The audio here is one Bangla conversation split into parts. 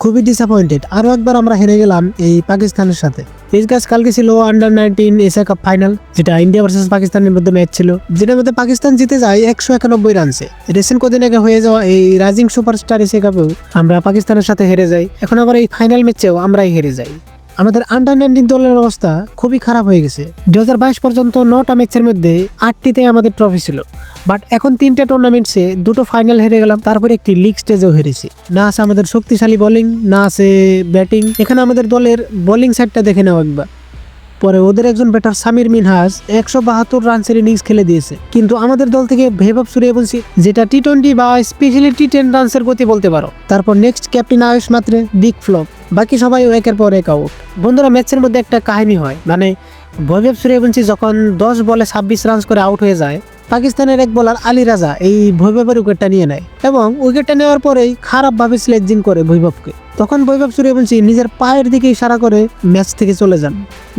খুবই ডিসঅ্যাপয়েন্টেড। আরো একবার আমরা হেরে গেলাম এই পাকিস্তানের সাথে। এই গাছ কালকে ছিল আন্ডার-19 এশিয়া কাপ ফাইনাল, যেটা ইন্ডিয়া ভার্সেস পাকিস্তানের মধ্যে ম্যাচ ছিল, যেটার মধ্যে পাকিস্তান জিতে যায় 191 রানসে। রিসেন্ট কদিন আগে হয়ে যাওয়া এই রাইজিং সুপারস্টার এশিয়া কাপেও আমরা পাকিস্তানের সাথে হেরে যাই। এখন আবার এই ফাইনাল ম্যাচেও আমরাই হেরে যাই। আমাদের আন্ডার-19 দলের অবস্থা খুবই খারাপ হয়ে গেছে। 2022 পর্যন্ত 9টা ম্যাচের মধ্যে 8টিতে আমাদের ট্রফি ছিল, বাট এখন 3টে টুর্নামেন্টসে 2টো ফাইনাল হেরে গেলাম, তারপরে একটি লিগ স্টেজেও হেরেছি। না আছে আমাদের শক্তিশালী বোলিং, না আছে ব্যাটিং। এখানে আমাদের দলের বোলিং সাইডটা দেখে নাও একবার। পরে ওদের একজন ব্যাটার সামির মিনহাজ 172 রানসের ইনিংস খেলে দিয়েছে, কিন্তু আমাদের দল থেকে ভৈভব সূর্যবংশী, যেটা টি-20 বা স্পেশালি টি10 রানসের গতি বলতে পারো। তারপর next captain Ayush Mhatre, big flop. বাকি সবাই একের পর এক আউট। বন্ধুরা, ম্যাচের মধ্যে একটা কাহিনী হয়, মানে ভৈভব সূর্যবংশী যখন 10 বলে 26 রান করে আউট হয়ে যায়, পাকিস্তানের এক বোলার আলী রাজা এই ভৈভবের উইকেটটা নিয়ে নেয় এবং উইকেটটা নেওয়ার পরেই খারাপভাবে স্লেজিং করে ভৈভবকে। তখন ভৈভব সূর্যবংশী নিজের পায়ের দিকে ইশারা করে ম্যাচ থেকে চলে যান।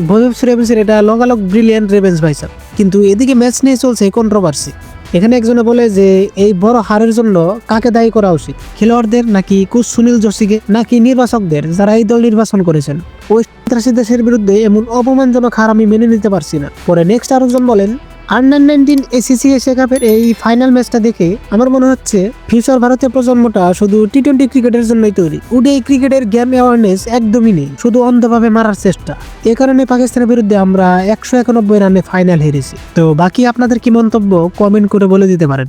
ভৈভব সূর্যবংশীর এটা লগালগ ব্রিলিয়ান্ট রেভেন্স ভাই স্যার। কিন্তু এদিকে ম্যাচ নিয়ে চলছে কন্ট্রোভার্সি। এখানে একজনে বলে যে এই বড় হারের জন্য কাকে দায়ী করা উচিত, খেলোয়াড়দের নাকি কোচ সুনীল যোশীকে, নাকি নির্বাচকদের যারা এই দল নির্বাচন করেছেন। ওই সন্ত্রাসী দেশের বিরুদ্ধে এমন অপমানজনক হার আমি মেনে নিতে পারছি না। পরে নেক্সট আরেকজন বলেন, আন্ডার-19 এসিসি এশিয়া কাপের এই ফাইনাল ম্যাচটা দেখে আমার মনে হচ্ছে ফিউচার ভারতীয় প্রজন্মটা শুধু টি-20 ক্রিকেটের জন্যই তৈরি। ওডিআই ক্রিকেটের গেম অ্যাওয়ারনেস একদমই নেই, শুধু অন্ধভাবে মারার চেষ্টা। এ কারণে পাকিস্তানের বিরুদ্ধে আমরা 191 রানে ফাইনাল হেরেছি। তো বাকি আপনাদের কি মন্তব্য কমেন্ট করে বলে দিতে পারেন।